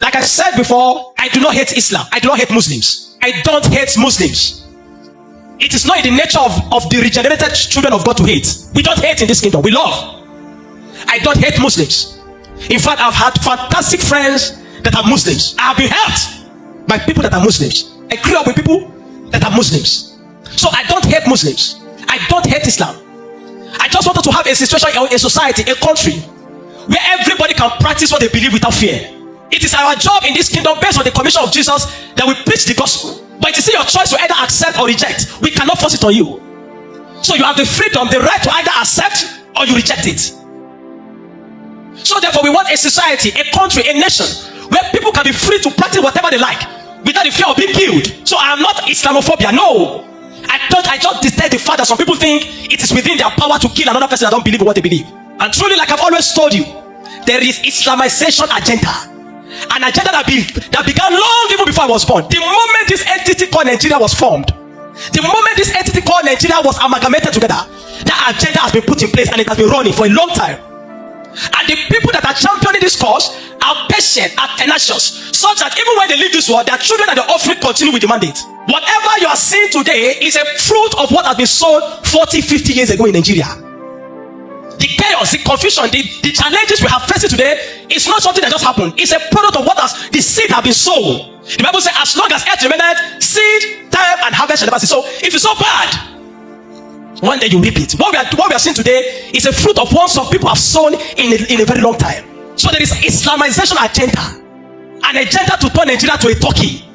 Like I said before, I do not hate Islam. I do not hate Muslims. I don't hate Muslims. It is not in the nature of the regenerated children of God to hate. We don't hate in this kingdom. We love. I don't hate Muslims. In fact, I've had fantastic friends that are Muslims. I have been helped by people that are Muslims. I grew up with people that are Muslims. So I don't hate Muslims. I don't hate Islam. I just wanted to have a situation, a society, a country where everybody can practice what they believe without fear. It is our job in this kingdom, based on the commission of Jesus, that we preach the gospel. But it is your choice to either accept or reject. We cannot force it on you. So you have the freedom, the right to either accept or you reject it. So therefore we want a society, a country, a nation where people can be free to practice whatever they like without the fear of being killed. So I am not Islamophobia. No. I just detest the fact that some people think it is within their power to kill another person that don't believe in what they believe. And truly, like I've always told you, there is Islamization agenda. An agenda that began long even before I was born. The moment this entity called Nigeria was formed, the moment this entity called Nigeria was amalgamated together, that agenda has been put in place and it has been running for a long time. And the people that are championing this cause are patient, are tenacious, such that even when they leave this world, their children and their offspring continue with the mandate. Whatever you are seeing today is a fruit of what has been sown 40, 50 years ago in Nigeria. The chaos, the confusion, the challenges we have facing today is not something that just happened. It's a product of what the seed have been sown. The Bible says, as long as earth remaineth, seed, time, and harvest shall never cease. So if it's so bad, one day you reap it. What we are seeing today is a fruit of what some people have sown in a very long time. So there is Islamization agenda, an agenda to turn Nigeria to a Turkey,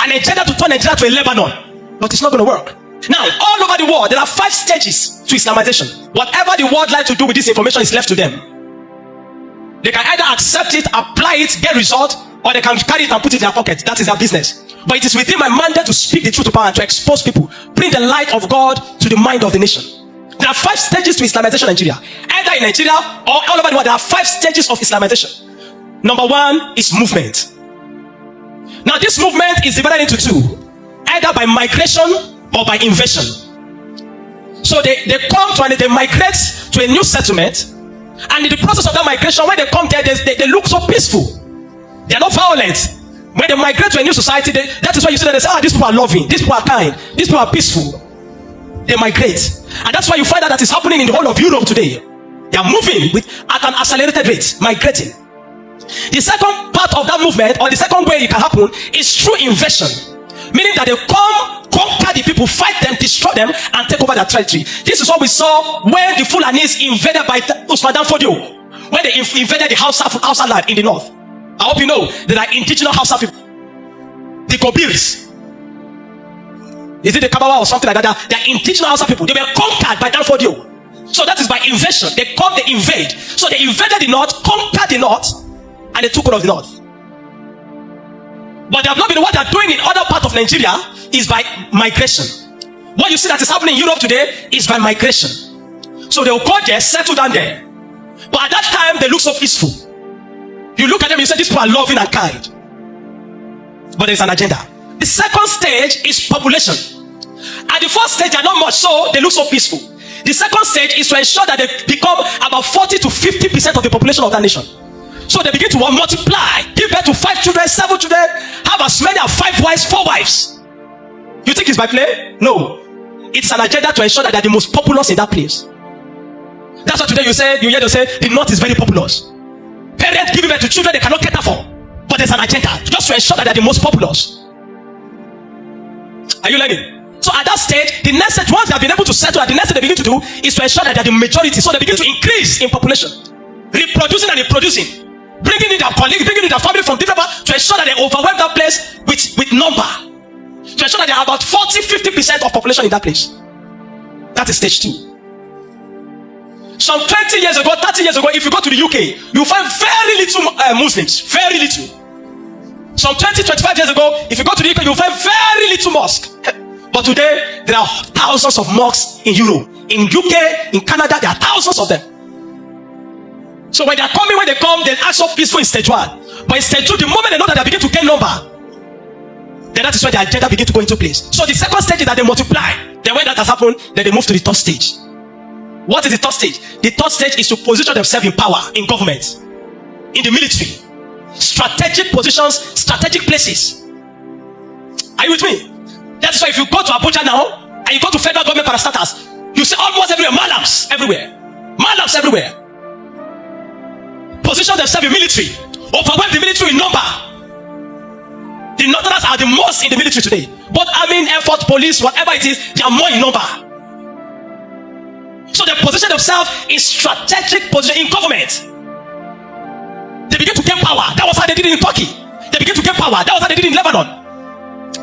an agenda to turn Nigeria to a Lebanon, but it's not going to work. Now, all over the world, there are 5 stages to Islamization. Whatever the world likes to do with this information is left to them. They can either accept it, apply it, get result, or they can carry it and put it in their pocket. That is their business. But it is within my mandate to speak the truth to power and to expose people, bring the light of God to the mind of the nation. There are 5 stages to Islamization in Nigeria. Either in Nigeria or all over the world, there are 5 stages of Islamization. Number 1 is movement. Now, this movement is divided into 2, either by migration or by invasion. So they come to and they migrate to a new settlement, and in the process of that migration, when they come there, they look so peaceful. They are not violent. When they migrate to a new society, that is why you see that they say, these people are loving, these people are kind, these people are peaceful. They migrate, and that's why you find that is happening in the whole of Europe today. They are moving at an accelerated rate, migrating. The second part of that movement, or the second way it can happen, is through invasion. Meaning that they come, conquer the people, fight them, destroy them, and take over their territory. This is what we saw when the Fulanis invaded by Usman Dan Fodio, when they invaded the Hausa land in the north. I hope you know that are indigenous Hausa people. The Kobiris. Is it the Kabawa or something like that? They are indigenous Hausa people. They were conquered by Dan Fodio. So that is by invasion. They come, they invade. So they invaded the north, conquered the north, and they took hold of the north. But they have not been. What they are doing in other parts of Nigeria is by migration. What you see that is happening in Europe today is by migration. So they will go there, settle down there. But at that time, they look so peaceful. You look at them and you say, these people are loving and kind. But there's an agenda. The second stage is population. At the first stage, they are not much, so they look so peaceful. The second stage is to ensure that they become about 40 to 50% of the population of that nation. So they begin to multiply, give birth to 5 children, 7 children, have as many as 5 wives, 4 wives. You think it's by play? No. It's an agenda to ensure that they are the most populous in that place. That's why today you hear them say the north is very populous. Parents giving birth to children they cannot cater for. But there's an agenda just to ensure that they are the most populous. Are you learning? So at that stage, the next stage, once they have been able to settle, the next thing they begin to do is to ensure that they are the majority. So they begin to increase in population, reproducing and reproducing. Bringing in their colleagues, bringing in their family from different parts to ensure that they overwhelm that place with number. To ensure that there are about 40-50% of population in that place. That is stage 2. Some 20 years ago, 30 years ago, if you go to the UK, you find very little Muslims. Very little. Some 20-25 years ago, if you go to the UK, you find very little mosque. But today, there are thousands of mosques in Europe. In UK, in Canada, there are thousands of them. So when they are coming, when they come, they act so peaceful in stage 1. But in stage 2, the moment they know that they begin to gain number, then that is where the agenda begin to go into place. So the second stage is that they multiply. Then when that has happened, then they move to the third stage. What is the third stage? The third stage is to position themselves in power, in government, in the military. Strategic positions, strategic places. Are you with me? That's why if you go to Abuja now, and you go to federal government parastatals, you see almost everywhere, malams everywhere. Malams everywhere. Position themselves in military. Overwhelm the military in number. The Northerners are the most in the military today. But army, air force, police, whatever it is, they are more in number. So they position themselves in strategic position in government. They begin to gain power. That was how they did it in Turkey. They begin to gain power. That was how they did it in Lebanon.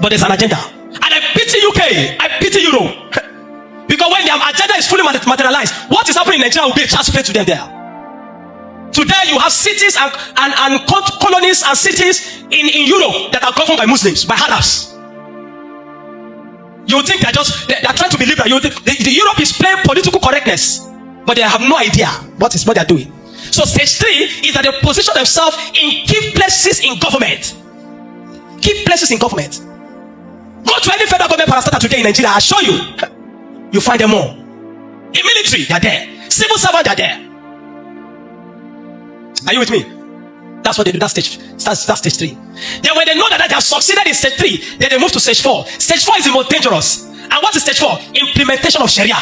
But there's an agenda. And I pity UK. I pity Europe. Because when their agenda is fully materialized, what is happening in Nigeria will be a chance play to them there. Today you have cities and colonies and cities in Europe that are governed by Muslims, by Arabs. You think they're trying to be liberal. The Europe is playing political correctness, but they have no idea what they're doing. So stage 3 is that they position themselves in key places in government. Key places in government. Go to any federal government parastatal today in Nigeria, I assure you, you find them all. In military, they're there. Civil servant, they're there. Are you with me? That's what they do. That's stage 3. Then when they know that they have succeeded in stage 3, then they move to stage 4. Stage 4 is the most dangerous. And what is stage 4? Implementation of Sharia.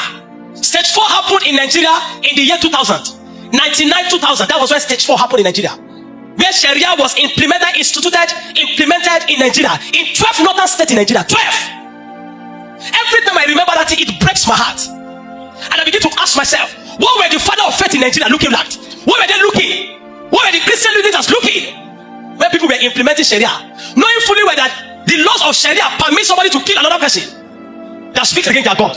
Stage 4 happened in Nigeria in the year 2000. 1999-2000, that was when stage 4 happened in Nigeria. Where Sharia was implemented in Nigeria. In 12 northern states in Nigeria. 12! Every time I remember that, it breaks my heart. And I begin to ask myself, what were the father of faith in Nigeria looking like? What were they looking? What were the Christian leaders looking? When people were implementing Sharia, knowing fully well that the laws of Sharia permit somebody to kill another person that speaks against their God.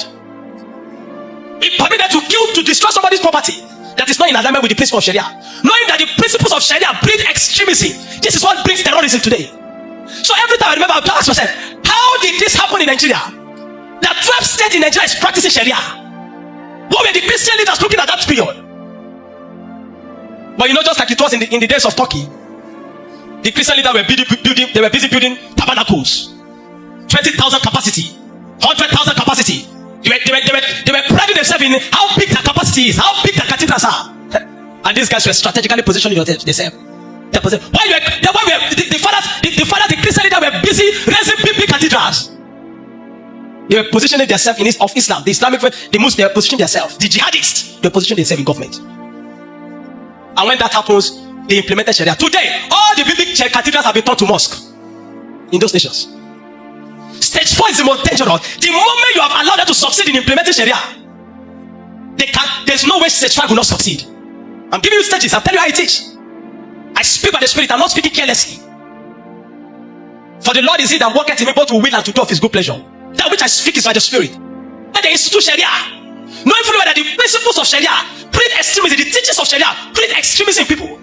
It permits them to kill, to destroy somebody's property that is not in alignment with the principle of Sharia. Knowing that the principles of Sharia breed extremism. This is what brings terrorism today. So every time I remember, I ask myself, how did this happen in Nigeria? That 12 states in Nigeria is practicing Sharia. What were the Christian leaders looking at that period? But just like it was in the days of Turkey, the Christian leaders were busy building tabernacles, 20,000 capacity, 100,000 capacity. They were priding themselves in how big their capacity is, how big their cathedrals are. And these guys were strategically positioning themselves. The Christian leaders were busy raising big cathedrals. They were positioning themselves in of Islam. The Islamic, the Muslims, they were positioning themselves. The jihadists, they were positioning themselves in government. And when that happens, they implemented Sharia. Today, all the big cathedrals have been turned to mosque in those nations. Stage 4 is the most dangerous. The moment you have allowed them to succeed in implementing Sharia, there's no way stage 5 will not succeed. I'm giving you stages. I'm telling you how it is. I speak by the Spirit. I'm not speaking carelessly. For the Lord is he that worketh in me both to will and to do of his good pleasure. That which I speak is by the Spirit. But they institute Sharia, knowing fully well that the principles of Sharia breed extremism. The teachings of Sharia breed extremism in people.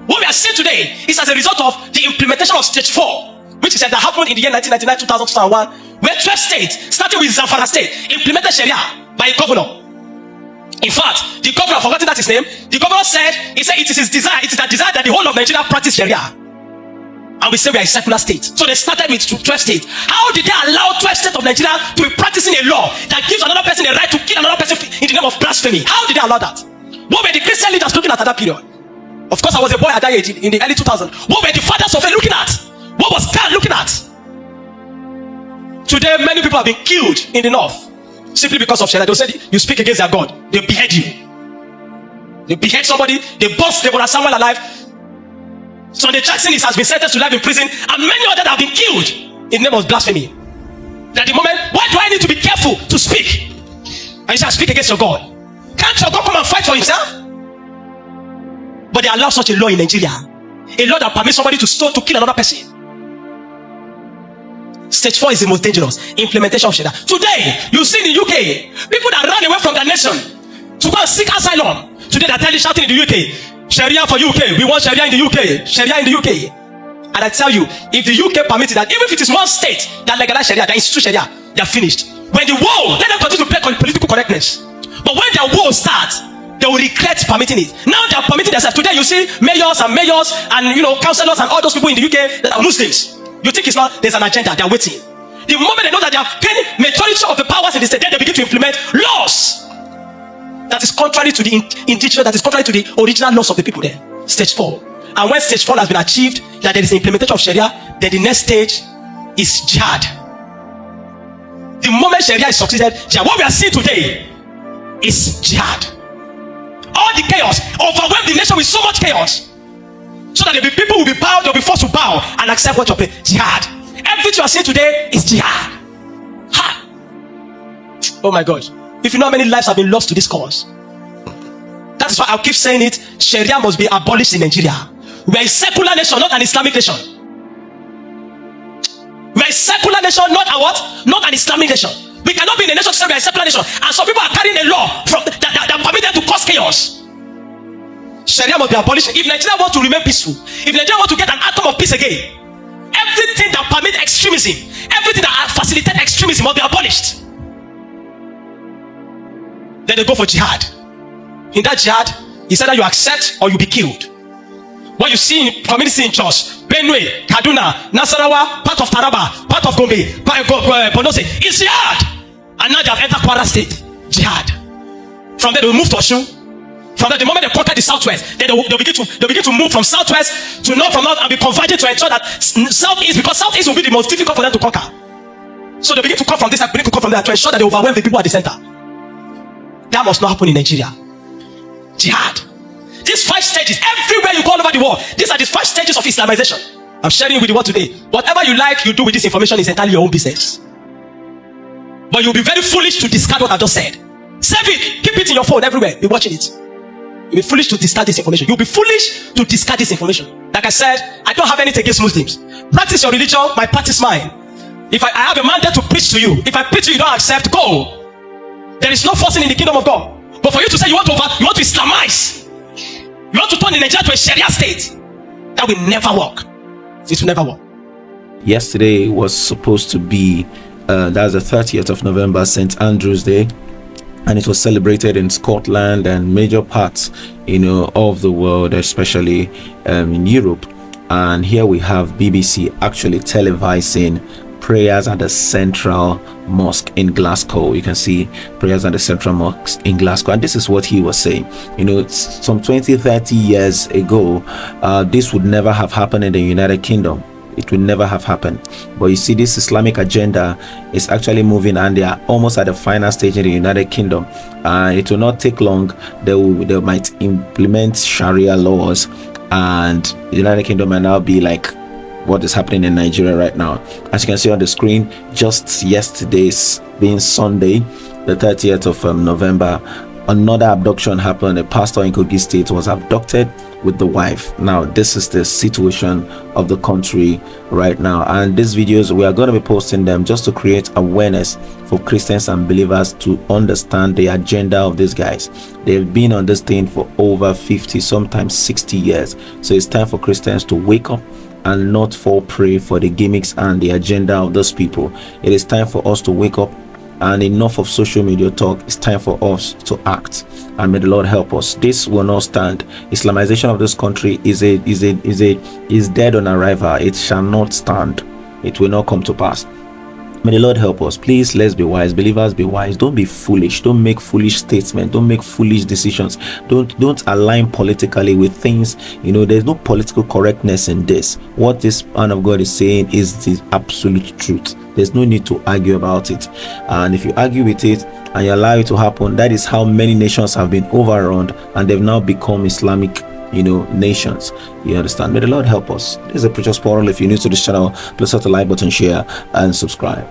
What we are seeing today is as a result of the implementation of stage 4, which is that happened in the year 1999, 2000, 2001, where 12 states, starting with Zamfara State, implemented Sharia by a governor. In fact, the governor, forgotten that his name, the governor said it is his desire, it is a desire that the whole of Nigeria practice Sharia. And we say we are a secular state. So they started with 12 states. How did they allow 12 states of Nigeria to be practicing a law that gives another person a right to kill another person in the name of blasphemy? How did they allow that? What were the Christian leaders looking at that period? Of course, I was a boy at that age in the early 2000s. What were the fathers of it looking at? What was God looking at? Today, many people have been killed in the north simply because of Sharia. They say you speak against their God, they behead you. They behead somebody, they bust Deborah Samuel alive. So the Jackson has been sentenced to life in prison, and many others have been killed in the name of blasphemy. At the moment, why do I need to be careful to speak? And you shall speak against your God. Can't your God come and fight for himself? But they allow such a law in Nigeria. A law that permits somebody to stone, to kill another person. Stage 4 is the most dangerous. Implementation of Sharia. Today, you see in the UK, people that run away from their nation to go and seek asylum. Today they're telling, shouting in the UK, Sharia for UK. We want Sharia in the UK. Sharia in the UK. And I tell you, if the UK permits that, even if it is one state that legalize Sharia, that institute Sharia, they're finished. When the war, let them continue to play political correctness. But when their war starts, they will regret permitting it. Now they are permitting themselves. Today you see mayors and councillors and all those people in the UK that are Muslims. You think it's not, there's an agenda, they're waiting. The moment they know that they have gained majority of the powers in the state, then they begin to implement laws that is contrary to the indigenous, that is contrary to the original laws of the people there. Stage 4. And when stage 4 has been achieved, that there is implementation of Sharia, then the next stage is jihad. The moment Sharia is succeeded, what we are seeing today is jihad. All the chaos overwhelm the nation with so much chaos, so that there will be people who will be bowed, they'll be forced to bow and accept what you're paying. Jihad. Everything you are seeing today is jihad. Ha! Oh my God. If you know how many lives have been lost to this cause. That is why I'll keep saying it. Sharia must be abolished in Nigeria. We are a secular nation, not an Islamic nation. We are a secular nation, not a what? Not an Islamic nation. We cannot be in a nation to say we are a secular nation. And some people are carrying a law that permit them to cause chaos. Sharia must be abolished. If Nigeria wants to remain peaceful, if Nigeria wants to get an atom of peace again, everything that permits extremism, everything that facilitates extremism must be abolished. Then they go for jihad. In that jihad, it's either you accept or you be killed. What you see in community in church, Benue, Kaduna, Nasarawa, part of Taraba, part of Gombe, Bonose, is jihad. And now they have entered Kwara State. Jihad. From there they will move to Osun. From there, the moment they conquer the southwest, then they'll begin to move from southwest to north, from north, and be converging to ensure that southeast, because southeast will be the most difficult for them to conquer. So they begin to come from this and begin to come from there to ensure that they overwhelm the people at the center. That must not happen in Nigeria. Jihad. These 5 stages, everywhere you go all over the world, these are the 5 stages of Islamization. I'm sharing with you what today. Whatever you like, you do with this information is entirely your own business. But you'll be very foolish to discard what I just said. Save it, keep it in your phone everywhere. Be watching it. You'll be foolish to discard this information. You'll be foolish to discard this information. Like I said, I don't have anything against Muslims. Practice your religion, my practice mine. If I have a mandate to preach to you, if I preach to you, you don't accept, go. There is no forcing in the kingdom of God. But for you to say you want to Islamize, you want to turn Nigeria to a Sharia state, that will never work. It will never work. Yesterday was supposed to be, that's the 30th of November, St. Andrew's Day. And it was celebrated in Scotland and major parts, of the world, especially in Europe. And here we have BBC actually televising prayers at the Central Mosque in Glasgow. You can see prayers at the Central Mosque in Glasgow. And this is what he was saying. Some 20-30 years ago, this would never have happened in the United Kingdom. It will never have happened. But you see, this Islamic agenda is actually moving, and they are almost at the final stage in the United Kingdom. It will not take long. They might implement Sharia laws, and the United Kingdom might now be like what is happening in Nigeria right now. As you can see on the screen, just yesterday's being Sunday, the 30th of November, another abduction happened. A pastor in Kogi State was abducted with the wife. Now this is the situation of the country right now, and these videos, we are going to be posting them just to create awareness for Christians and believers to understand the agenda of these guys. They've been on this thing for over 50, sometimes 60 years. So it's time for Christians to wake up and not fall prey for the gimmicks and the agenda of those people. It is time for us to wake up, and enough of social media talk. It's time for us to act, and may the Lord help us. This will not stand. Islamization of this country is dead on arrival. It shall not stand. It will not come to pass. May the Lord help us. Please, let's be wise. Believers, be wise. Don't be foolish. Don't make foolish statements. Don't make foolish decisions. Don't align politically with things. There's no political correctness in this. What this man of God is saying is the absolute truth. There's no need to argue about it. And if you argue with it and you allow it to happen, that is how many nations have been overrun, and they've now become Islamic nations. You understand? May the Lord help us. This is a Preacher's Portal. If you're new to this channel, please hit the like button, share, and subscribe.